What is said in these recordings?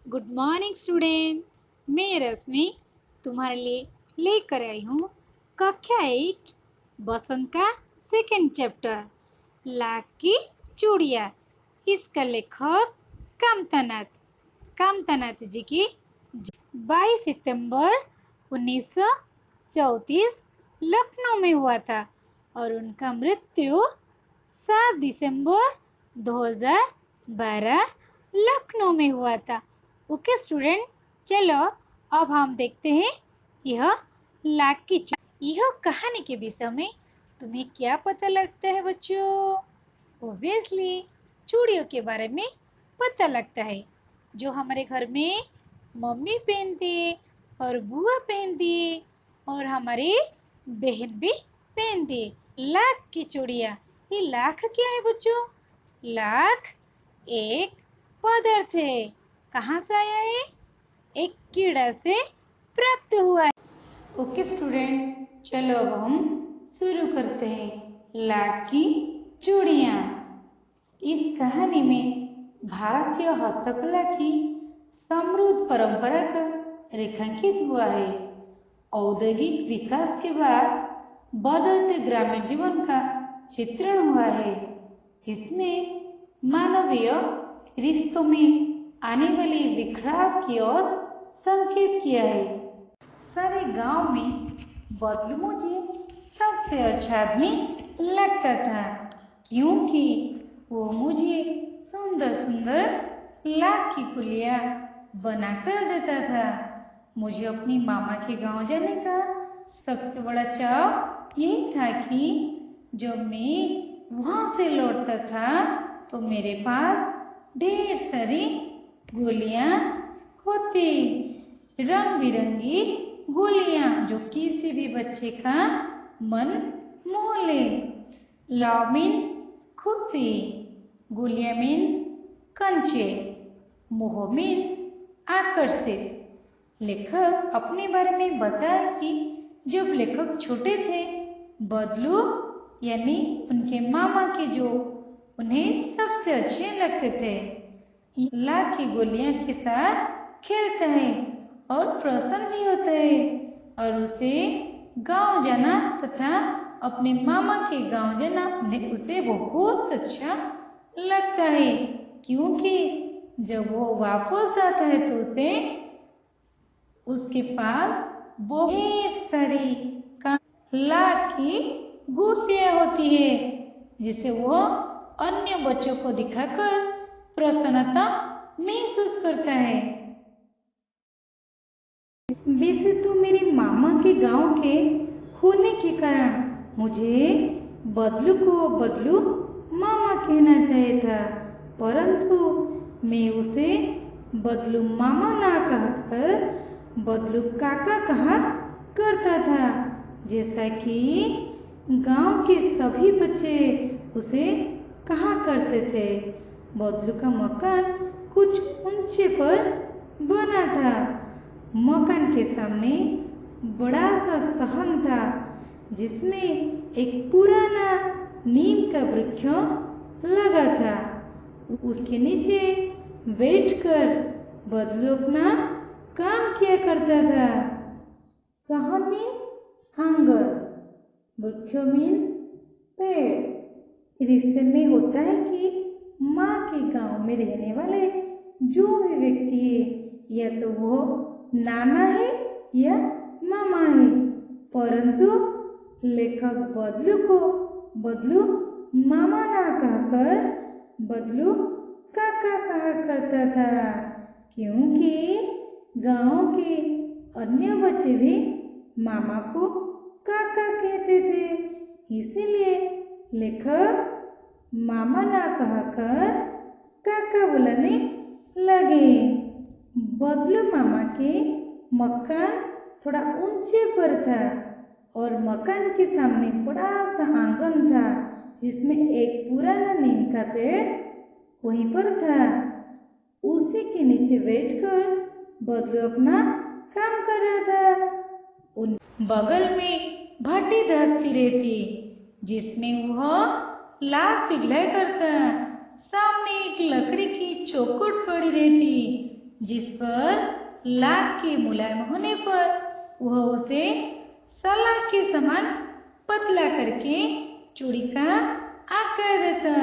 Good morning student. मैं रश्मि तुम्हारे लिए लेकर आई हूँ कक्षा 8 बसंत का सेकेंड चैप्टर लाख की चूड़िया। इसका लेखक कामतानाथ कामतानाथ जी की 22 सितंबर 1934 लखनऊ में हुआ था और उनका मृत्यु 7 दिसंबर 2012 लखनऊ में हुआ था। ओके स्टूडेंट, चलो अब हम देखते हैं यह लाख की यह कहानी के विषय में तुम्हें क्या पता लगता है बच्चों? ऑब्वियसली चूड़ियों के बारे में पता लगता है जो हमारे घर में मम्मी पहनती है और बुआ पहनती है और हमारी बहन भी पहनती है। लाख की चूड़ियाँ। ये लाख क्या है बच्चों? लाख एक पदार्थ है। कहाँ से आया है? एक कीड़ा से प्राप्त हुआ है। ओके स्टूडेंट, चलो अब हम शुरू करते हैं लाख की चूड़ियाँ। इस कहानी में भारतीय हस्तकला की समृद्ध परंपरा का रेखांकित हुआ है। औद्योगिक विकास के बाद बदलते ग्रामीण जीवन का चित्रण हुआ है। इसमें मानवीय रिश्तों में आने वाली बिखराव की ओर संकेत किया है। सारे गांव में बदलू मुझे सबसे अच्छा आदमी लगता था क्योंकि वो मुझे सुंदर सुंदर लाख की गुलियाँ बनाकर देता था। मुझे अपनी मामा के गांव जाने का सबसे बड़ा चाव यही था कि जब मैं वहाँ से लौटता था तो मेरे पास ढेर सारी गोलियाँ होती, रंग बिरंगी गोलियाँ जो किसी भी बच्चे का मन मोह ले। लव मीन्स खुशी, गोलियाँ मीन्स कंचे, मोह मीन्स आकर्षित। लेखक अपने बारे में बताया कि जब लेखक छोटे थे बदलू यानी उनके मामा के जो उन्हें सबसे अच्छे लगते थे लाख की गोलियां के साथ खेलता है और प्रसन्न भी होता है और उसे गांव जाना तथा अपने मामा के गांव जाना उसे बहुत अच्छा लगता है क्योंकि जब वो वापस आता है तो उसे उसके पास बहुत सारी लाख की गुफियाँ होती है जिसे वो अन्य बच्चों को दिखाकर प्रसन्नता महसूस करता है। वैसे तो मेरे मामा के गांव के होने के कारण मुझे बदलू को बदलू मामा कहना चाहिए था, परंतु मैं उसे बदलू मामा ना कहकर बदलू काका कहा करता था। जैसा कि गांव के सभी बच्चे उसे कहा करते थे। बदलू का मकान कुछ ऊंचे पर बना था। मकान के सामने बड़ा सा सहन था जिसमें एक पुराना नीम का वृक्ष लगा था। उसके नीचे बैठकर बदलू अपना काम किया करता था। सहन मीन्स आंगन, वृक्ष मीन्स पेड़। रिश्ते में होता है कि माँ के गांव में रहने वाले जो भी व्यक्ति है या तो वो नाना है या मामा है, परंतु लेखक बदलू को बदलू मामा ना कहकर बदलू काका कहा करता था क्योंकि गांव के अन्य बच्चे भी मामा को काका कहते थे। इसीलिए लेखक मामा ना कहकर काका बुलाने लगे। बदलू मामा के मकान थोड़ा ऊंचे पर था और मकान के सामने बड़ा सा आंगन था जिसमें एक पुराना नीम का पेड़ वहीं पर था। उसी के नीचे बैठकर बदलू अपना काम कर रहा था। उन बगल में भट्टी दहकती रहती जिसमें वह लाख पिघलाया करता। सामने एक लकड़ी की चौखट पड़ी रहती जिस पर लाख के मुलायम होने पर वह उसे सलाख के समान पतला करके चूड़ी का आकार देता।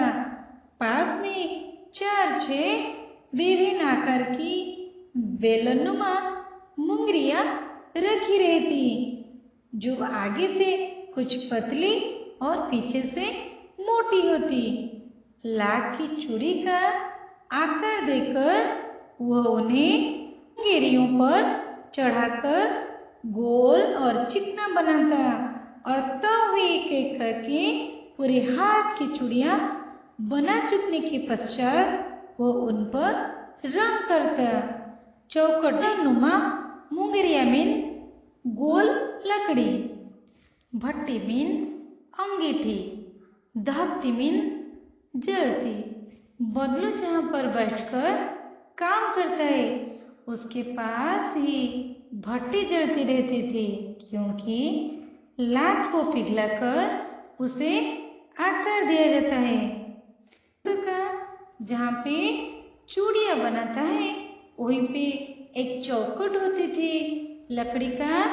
पास में 4-6 विभिन्न आकार की बेलनुमा मुंगरियां रखी रहती, जो आगे से कुछ पतली और पीछे से मोटी होती। लाख की चूड़ी का आकार देकर वह उन्हें मुंगेरियों पर चढ़ाकर गोल और चिकना बनाता और तब वे एक एक करके पूरे हाथ की चूड़ियां बना चुकने के पश्चात वो उन पर रंग करता। चौकट नुमा मुंगरिया मीन्स गोल लकड़ी, भट्टी मीन्स अंगीठी, दहकती मीन्स जलती। बदलू जहाँ पर बैठकर काम करता है उसके पास ही भट्टी जलती रहती थी, क्योंकि लाख को पिघलाकर उसे आकार दिया जाता है। का जहाँ पे चूड़ियाँ बनाता है वहीं पे एक चौखट होती थी। लकड़ी का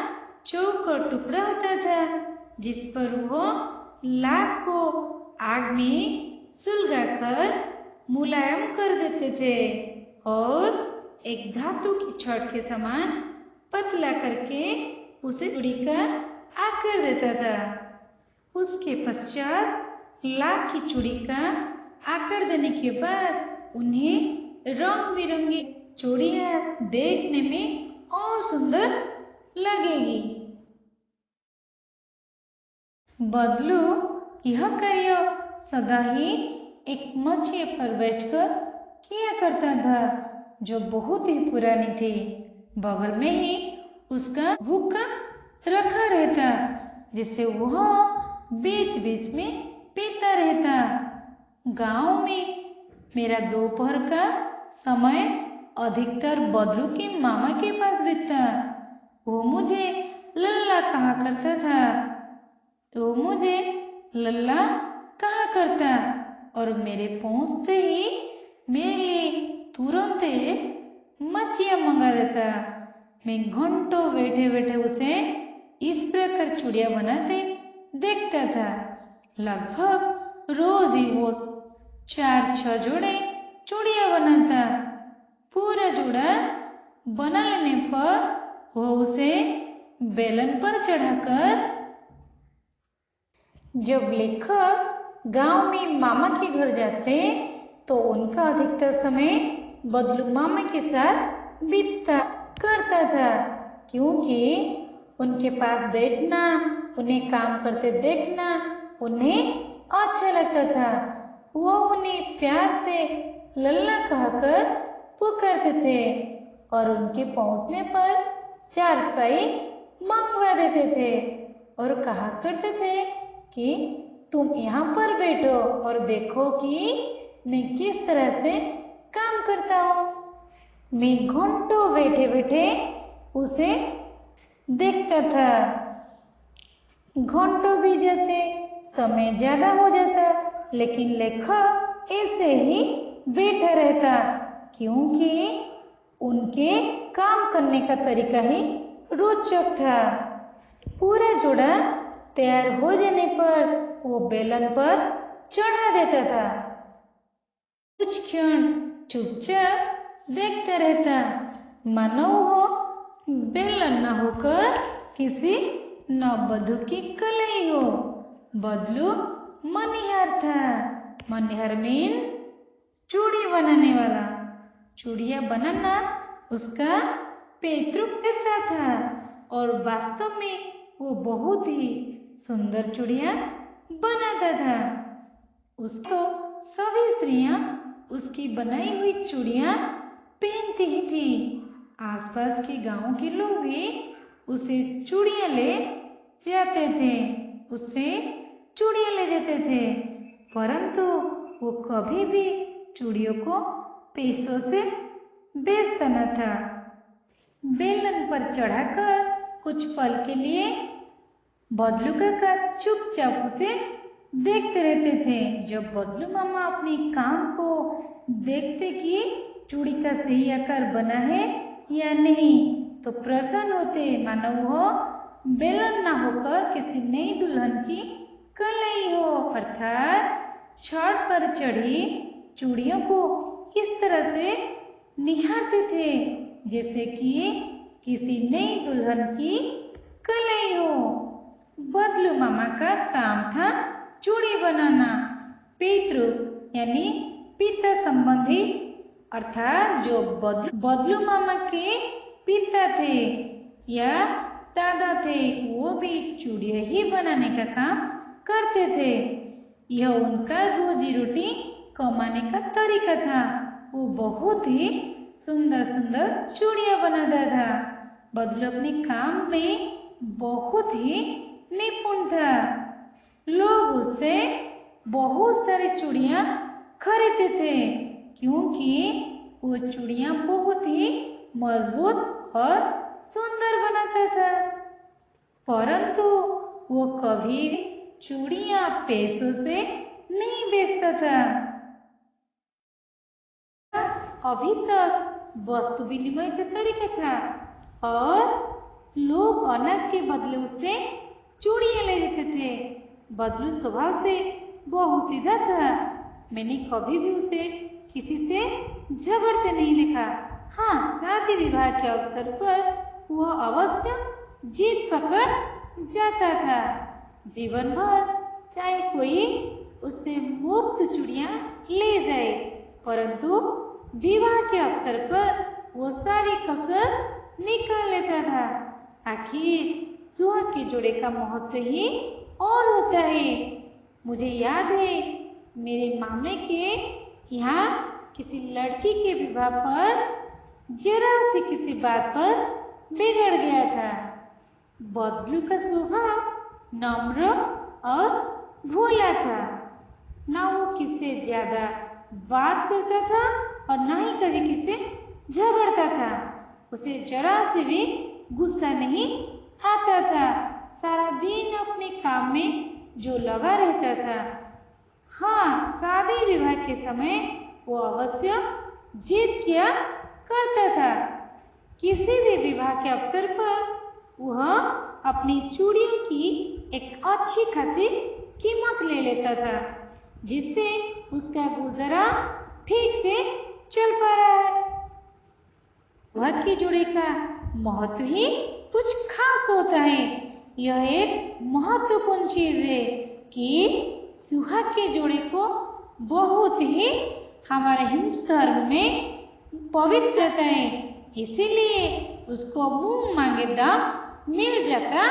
चौकोर टुकड़ा होता था जिस पर वो लाख को आग में सुलगाकर मुलायम कर देते थे और एक धातु की छड़ के समान पतला करके उसे चूड़ी का आकार देता था। उसके पश्चात लाख की चूड़ी का आकार देने के बाद उन्हें रंग बिरंगी चूड़ियाँ देखने में और सुंदर लगेगी। बदलू यह कार्य सदा ही एक मछिया पर बैठकर किया करता था, जो बहुत ही पुरानी थी। बगल में ही उसका हुक्का रखा रहता, जिसे वह बीच बीच में पीता रहता। गांव में मेरा दोपहर का समय अधिकतर बदलू के मामा के पास बीतता। वो मुझे लल्ला कहा करता था, तो मुझे लल्ला कहा करता और मेरे पहुंचते ही मेरे लिए तुरंत मच्छियाँ मंगा देता। मैं घंटों बैठे बैठे उसे इस प्रकार चूड़ियाँ बनाते देखता था। लगभग रोज ही वो 4-6 जोड़े चूड़ियाँ बनाता। पूरा जोड़ा बना लेने पर वो उसे बेलन पर चढ़ाकर जब लेखक गांव में मामा के घर जाते तो उनका अधिकतर समय बदलू मामा के साथ बीतता करता था, क्योंकि उनके पास बैठना, उन्हें काम करते देखना उन्हें अच्छा लगता था। वो उन्हें प्यार से लल्ला कहकर पुकारते थे और उनके पहुंचने पर चारपाई मंगवा देते थे और कहा करते थे कि तुम यहाँ पर बैठो और देखो कि मैं किस तरह से काम करता हूँ। मैं घंटों बैठे बैठे उसे देखता था। घंटों भी जाते, समय ज्यादा हो जाता, लेकिन लेखक ऐसे ही बैठा रहता, क्योंकि उनके काम करने का तरीका ही रोचक था। पूरा जोड़ा तैयार हो जाने पर वो बेलन पर चढ़ा देता था। कुछ क्षण चुपचाप देखता रहता, मानो वो बेलन न होकर किसी नववधू की कलाई हो। बदलू मनिहार था। मनिहार मीन चूड़ी बनाने वाला। चूड़ियाँ बनाना उसका पैतृक पेशा था और वास्तव में वो बहुत ही सुंदर चूड़ियाँ बनाता था। उसको सभी स्त्रियाँ उसकी बनाई हुई चूड़ियाँ पहनती ही थी। आसपास के गांव के लोग भी उसे चूड़ियाँ ले जाते थे, उससे चूड़ियाँ ले जाते थे, परंतु वो कभी भी चूड़ियों को पैसों से बेचता न था। बेलन पर चढ़ाकर कुछ पल के लिए बदलू काका चुपचाप उसे देखते रहते थे। जब बदलू मामा अपने काम को देखते कि चूड़ी का सही आकार बना है या नहीं, तो प्रसन्न होते मानो वो बेलन ना होकर किसी नई दुल्हन की कलाई हो। अर्थात छड़ पर चढ़ी चूड़ियों को इस तरह से निहारते थे जैसे कि किसी नई दुल्हन की कलाई हो। बदलू मामा का काम था चूड़ी बनाना। पितृ यानी पिता संबंधी अर्थात जो बदलू मामा के पिता थे या दादा थे, वो भी चूड़ियाँ ही बनाने का काम करते थे। यह उनका रोजी रोटी कमाने का तरीका था। वो बहुत ही सुंदर सुंदर चूड़ियाँ बनाता था। बदलू अपने काम में बहुत ही निपुण था। लोग उससे बहुत सारी चूड़ियाँ खरीदते थे क्योंकि वो चूड़ियाँ बहुत ही मजबूत और सुंदर बनाता था। परंतु वो कभी चूड़ियाँ पैसों से नहीं बेचता था। अभी तक वस्तु विनिमय का तरीका था और लोग अनाज के बदले उससे चूड़ियाँ ले लेते थे। बदलू स्वभाव से बहुत सीधा था। मैंने कभी भी उसे किसी से झगड़ते नहीं देखा। हाँ, शादी विवाह के अवसर पर वह अवश्य जीत पकड़ जाता था। जीवन भर चाहे कोई उससे मुफ्त चूड़ियाँ ले जाए, परंतु विवाह के अवसर पर वो सारी कसर निकाल लेता था। आखिर सुहाग के जोड़े का महत्व ही और होता है। मुझे याद है मेरे मामे के यहाँ किसी लड़की के विवाह पर जरा सी किसी बात पर बिगड़ गया था। बदलू का स्वभाव नम्र और भोला था। ना वो किससे ज्यादा बात करता था और ना ही कभी किससे झगड़ता था। उसे जरा से भी गुस्सा नहीं आता था। सारा दिन अपने काम में जो लगा रहता था। हाँ, शादी विवाह के समय वो अवश्य जिद किया करता था। किसी भी विवाह के अवसर पर वह अपनी चूड़ियों की एक अच्छी खासी कीमत ले लेता था, जिससे उसका गुजारा ठीक से चल पा रहा है। सुहाग के जोड़े का महत्व ही कुछ खास होता है। यह एक महत्वपूर्ण चीज है कि सुहाग के जोड़े को बहुत ही हमारे हिंदू धर्म में पवित्र रहता है। इसीलिए उसको मुंह मांगे दाम मिल जाता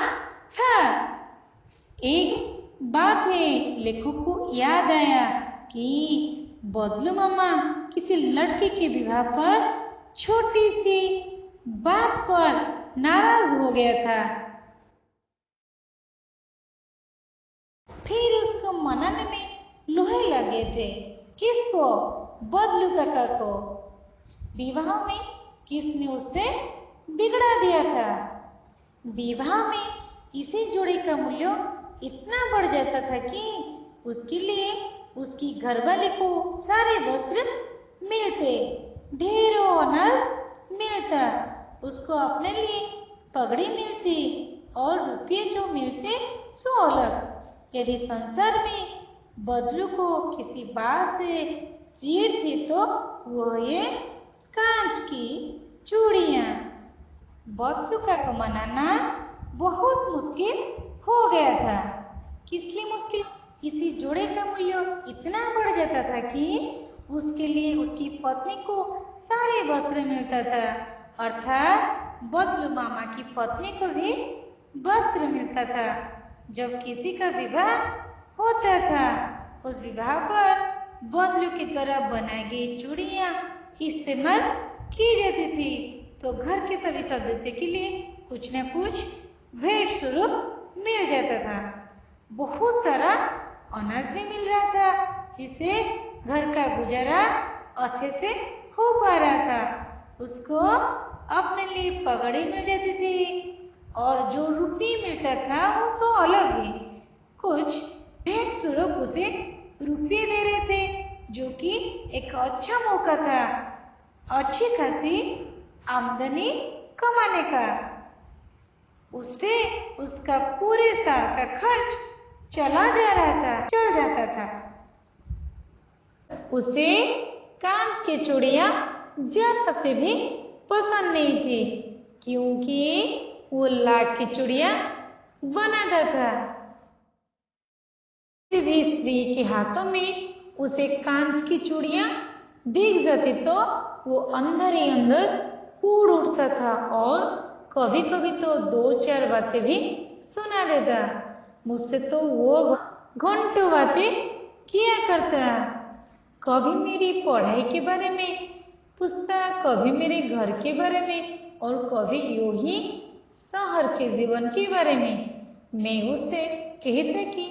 था। एक बात है, लेखक को याद आया कि बदलू मामा किसी लड़की के विवाह पर छोटी सी बात पर नाराज हो गया था। फिर उसको मनाने में लोहे लगे थे। किसको? बदलू काका को। विवाह में किसने उससे बिगड़ा दिया था। विवाह में इसी जोड़े का मूल्य इतना बढ़ जाता था कि उसके लिए उसकी घरवाली को सारे वस्त्र मिलते, ढेरों अनाज मिलता, उसको अपने लिए पगड़ी मिलती और रुपये जो मिलते सो अलग। यदि संसार में बदलू को किसी बात से चीड़ थी तो वह ये कांच की चूड़ियाँ। बदलू का मनाना बहुत मुश्किल हो गया था। किस लिए मुश्किल? किसी जोड़े का मूल्य इतना बढ़ जाता था कि उसके लिए उसकी पत्नी को सारे वस्त्र मिलता था। अर्थात बदलू मामा की पत्नी को भी वस्त्र मिलता था। जब किसी का विवाह होता था, उस विवाह पर बदलू की तरह बनाई गई चूड़ियाँ इस्तेमाल की जाती थी, तो घर के सभी सदस्यों के लिए कुछ न कुछ भेंट स्वरूप मिल जाता था। बहुत सारा अनाज भी मिल रहा था, जिससे घर का गुजारा अच्छे से हो पा रहा था। उसको अपने लिए पगड़ी मिल जाती थी और जो रुपये मिलता था वो तो अलग ही। कुछ भेंट स्वरूप उसे रुपये दे रहे थे, जो कि एक अच्छा मौका था। अच्छी खासी आमदनी कमाने का। उससे उसका पूरे साल का खर्च चल जाता था। उसे कांच की चूड़ियां जरा से भी पसंद नहीं थी, क्योंकि वो लाख की चूड़ियां बनाता था। किसी भी स्त्री के हाथों में उसे कांच की चूड़ियां दिख जाती तो वो अंदर ही अंदर फूट उठता था और कभी कभी तो दो चार बातें भी सुना देता। मुझसे तो वो घंटों बातें किया करता। कभी मेरी पढ़ाई के बारे में पूछता, कभी मेरे घर के बारे में और कभी यूं ही शहर के जीवन के बारे में। मैं उससे कहता कि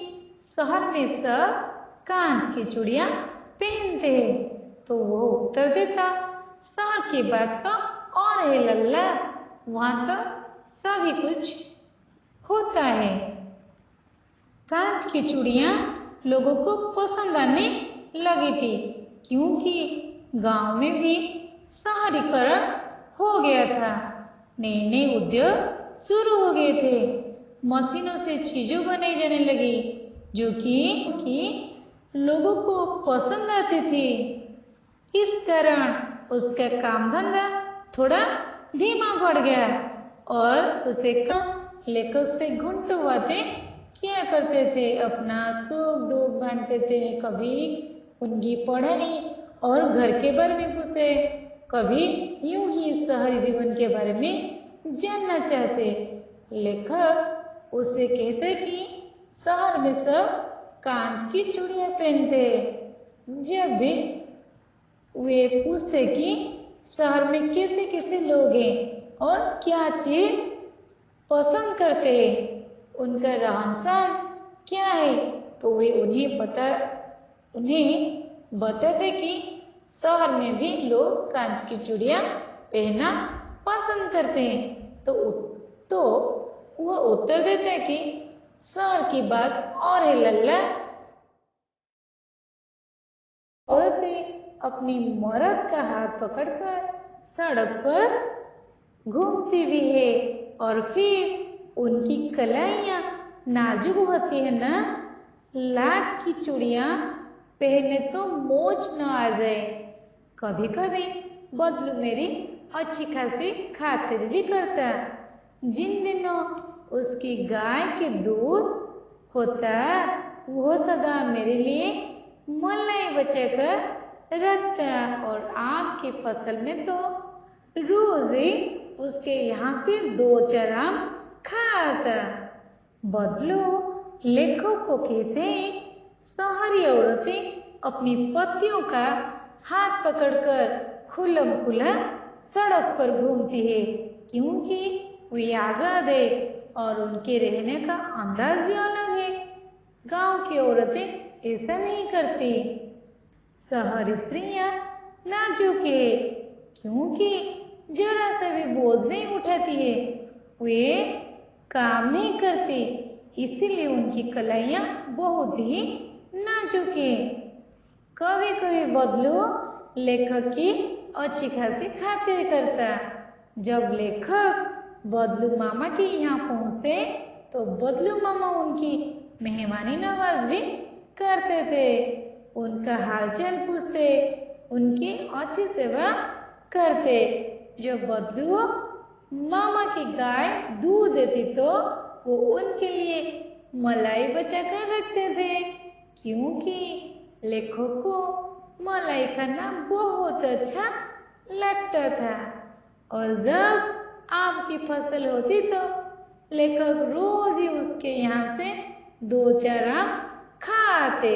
शहर में सब कांच की चूड़ियां पहनते हैं, तो वो उत्तर देता, शहर की बात तो और है लल्ला, वहां तो सभी कुछ होता है। कांच की चूड़ियां लोगों को पसंद आने लगी थी, क्योंकि गांव में भी शहरीकरण हो गया था। नए नए उद्योग शुरू हो गए थे। मशीनों से चीजों बनाई जाने लगी जो कि लोगों को पसंद आती थी। इस कारण उसका काम धंधा थोड़ा धीमा पड़ गया और उसे कम लेखक से घंटों बातें किया करते थे, अपना सुख दुख बांटते थे। कभी उनकी पढ़ाई और घर के बारे में पूछते, कभी यूं ही शहरी जीवन के बारे में जानना चाहते। लेखक उसे कहते कि शहर में सब कांच की चूड़ियां पहनते। जब भी वे पूछते कि शहर में कैसे कैसे लोग हैं और क्या चीज पसंद करते हैं, उनका रहन सहन क्या है, तो वे उन्हें बताते कि शहर में भी लोग कांच की चूड़ियां पहनना पसंद करते हैं। तो वह उत्तर देते कि शहर की बात और है लल्ला, औरतें अपनी मर्द का हाथ पकड़कर सड़क पर घूमती भी है और फिर उनकी कलाइयां नाजुक होती है ना, लाख की चूड़ियां पहने तो मोच न आ जाए। कभी कभी बदलू मेरी अच्छी खासी खातिर भी करता। जिन दिनों उसकी गाय के दूध होता, वो सदा मेरे लिए मलाई बचाकर रखता और आम की फसल में तो रोज ही उसके यहाँ से दो चार आम खाता। बदलो लेखक को कहते हैं, शहरी औरतें अपनी पतियों का हाथ पकड़कर खुल्लम खुल्ला सड़क पर घूमती है, क्योंकि वे आजाद है और उनके रहने का अंदाज भी अलग है। गांव की औरतें ऐसा नहीं करती। शहरी स्त्रियां नाजुक है, क्योंकि जरा सा भी बोझ नहीं उठाती है, वे काम नहीं करती, इसीलिए उनकी कलाइयां बहुत ही नाजुक है। कभी कभी बदलू लेखक की अच्छी खासी खातिर करता। जब लेखक बदलू मामा के यहाँ पहुँचते तो बदलू मामा उनकी मेहमानी नवाज भी करते थे, उनका हालचाल पूछते, उनकी अच्छी सेवा करते। जब बदलू मामा की गाय दूध देती तो वो उनके लिए मलाई बचा कर रखते थे, क्योंकि लेखक को मलाई खाना बहुत अच्छा लगता था। और जब आम की फसल होती तो लेखक रोज ही उसके यहाँ से दो चार आम खाते।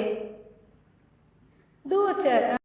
दो चार